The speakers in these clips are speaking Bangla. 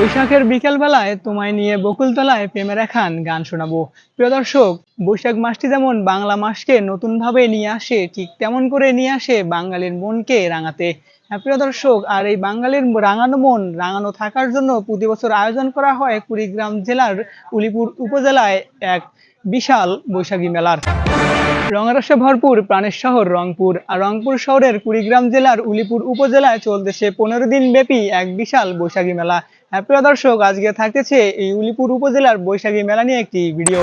বৈশাখের বিকেল বেলায় তোমায় নিয়ে বকুলতলায় প্রেমের একখান গান শোনাবো। প্রিয় দর্শক, বৈশাখ মাসটি যেমন বাংলা মাসকে নতুন ভাবে নিয়ে আসে, ঠিক তেমন করে নিয়ে আসে বাঙালির মনকে রাঙাতে। হ্যাঁ প্রিয় দর্শক, আর এই বাঙালির রাঙানো মন রাঙানো থাকার জন্য প্রতি বছর আয়োজন করা হয় কুড়িগ্রাম জেলার উলিপুর উপজেলায় এক বিশাল বৈশাখী মেলার। রঙরসে ভরপুর প্রাণের শহর রংপুর, আর রংপুর শহরের কুড়িগ্রাম জেলার উলিপুর উপজেলায় চলতেছে 15 দিন ব্যাপী এক বিশাল বৈশাখী মেলা। হ্যাঁ প্রিয় দর্শক, আজকে থাকতেছে এই উলিপুর উপজেলার বৈশাখী মেলা নিয়ে একটি ভিডিও।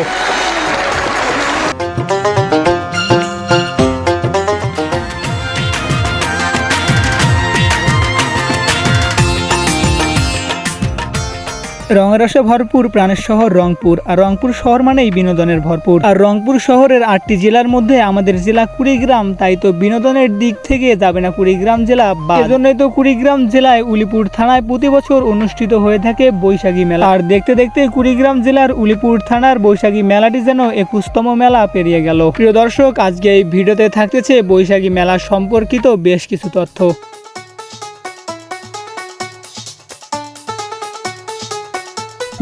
রঙরসে ভরপুর প্রাণের শহর রংপুর, আর রংপুর শহর মানেই বিনোদনের ভরপুর। আর রংপুর শহরের 8টি জেলার মধ্যে আমাদের জেলা কুড়িগ্রাম, তাই তো বিনোদনের দিক থেকে যাবে না কুড়িগ্রাম জেলা বাদ। এজন্যই তো কুড়িগ্রাম জেলায় উলিপুর থানায় প্রতি বছর অনুষ্ঠিত হয়ে থাকে বৈশাখী মেলা। আর দেখতে দেখতে কুড়িগ্রাম জেলার উলিপুর থানার বৈশাখী মেলাটি যেন 21তম মেলা পেরিয়ে গেল। প্রিয় দর্শক, আজকে এই ভিডিওতে থাকতেছে বৈশাখী মেলা সম্পর্কিত বেশ কিছু তথ্য।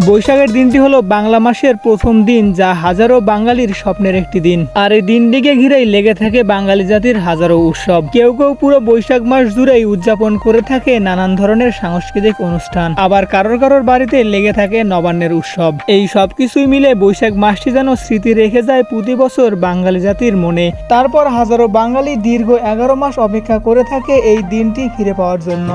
বৈশাখের দিনটি হলো বাংলা মাসের প্রথম দিন, যা হাজারো বাঙালির স্বপ্নের একটি দিন। আর এই দিনটিকে ঘিরেই লেগে থাকে বাঙালি জাতির হাজারো উৎসব। কেউ কেউ পুরো বৈশাখ মাস জুড়েই উদযাপন করে থাকে নানান ধরনের সাংস্কৃতিক অনুষ্ঠান, আবার কারোর কারোর বাড়িতে লেগে থাকে নবান্নের উৎসব। এই সব কিছুই মিলে বৈশাখ মাসটি যেন স্মৃতি রেখে যায় প্রতি বছর বাঙালি জাতির মনে। তারপর হাজারো বাঙালি দীর্ঘ 11 মাস অপেক্ষা করে থাকে এই দিনটি ফিরে পাওয়ার জন্য।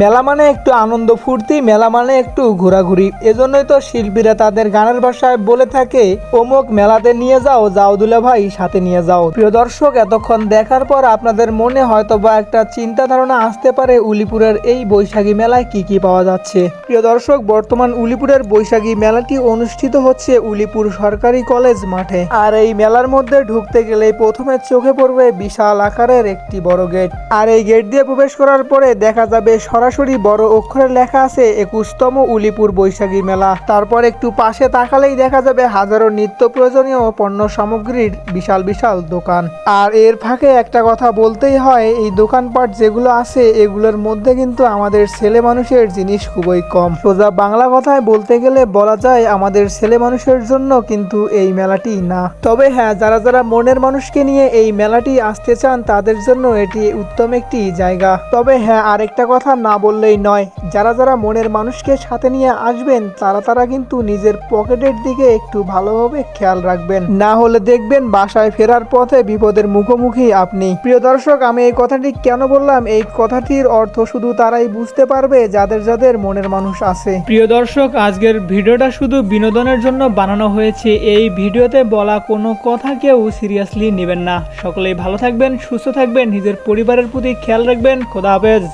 মেলা মানে একটু আনন্দ ফুর্তি, মেলা মানে একটু ঘোরাঘুরি। এজন্যই তো শিল্পীরা তাদের গানের ভাষায় বলে থাকে, অমুক মেলাতে নিয়ে যাও, যাও দুলা ভাই সাথে নিয়ে যাও। প্রিয় দর্শক, এতক্ষণ দেখার পর আপনাদের মনে হয়তো বা একটা চিন্তা ধারণা আসতে পারে উলিপুরের এই বৈশাখী মেলায় কি কি পাওয়া যাচ্ছে। প্রিয় দর্শক, বর্তমান উলিপুরের বৈশাখী মেলাটি অনুষ্ঠিত হচ্ছে উলিপুর সরকারি কলেজ মাঠে। আর এই মেলার মধ্যে ঢুকতে গেলে প্রথমে চোখে পড়বে বিশাল আকারের একটি বড় গেট। আর এই গেট দিয়ে প্রবেশ করার পরে দেখা যাবে সরাসরি বড় অক্ষরে লেখা আছে 21তম উলিপুর বৈশাখী মেলা। তারপর একটু পাশে তাকালেই দেখা যাবে হাজারো নিত্য প্রয়োজনীয় পণ্য সামগ্রীর বিশাল বিশাল দোকান। আর এর ফাঁকে একটা কথা বলতেই হয়, এই দোকানপাট যেগুলো আছে এগুলোর মধ্যে কিন্তু আমাদের ছেলে মানুষের জিনিস খুবই কম। সোজা বাংলা কথায় বলতে গেলে বলা যায় আমাদের ছেলে মানুষের জন্য কিন্তু এই মেলাটি না। তবে হ্যাঁ, যারা যারা মনের মানুষকে নিয়ে এই মেলাটি আসতে চান তাদের জন্য এটি উত্তম একটি জায়গা। তবে হ্যাঁ, আরেকটা কথা না বললেই নয়, যারা যারা মনের মানুষকে সাথে নিয়ে আসবেন তারা কিন্তু নিজের পকেটের দিকে একটু ভালোভাবে খেয়াল রাখবেন, না হলে দেখবেন বাসায় ফেরার পথে বিপদের মুখোমুখি আপনি। প্রিয় দর্শক, আমি এই কথাটি কেন বললাম, এই কথাটির অর্থ শুধু তারাই বুঝতে পারবে যাদের যাদের মনের মানুষ আছে। প্রিয় দর্শক, আজকের ভিডিওটা শুধু বিনোদনের জন্য বানানো হয়েছে। এই ভিডিওতে বলা কোনো কথা কেউ সিরিয়াসলি নেবেন না। সকলেই ভালো থাকবেন, সুস্থ থাকবেন, নিজের পরিবারের প্রতি খেয়াল রাখবেন। খোদা হাফেজ।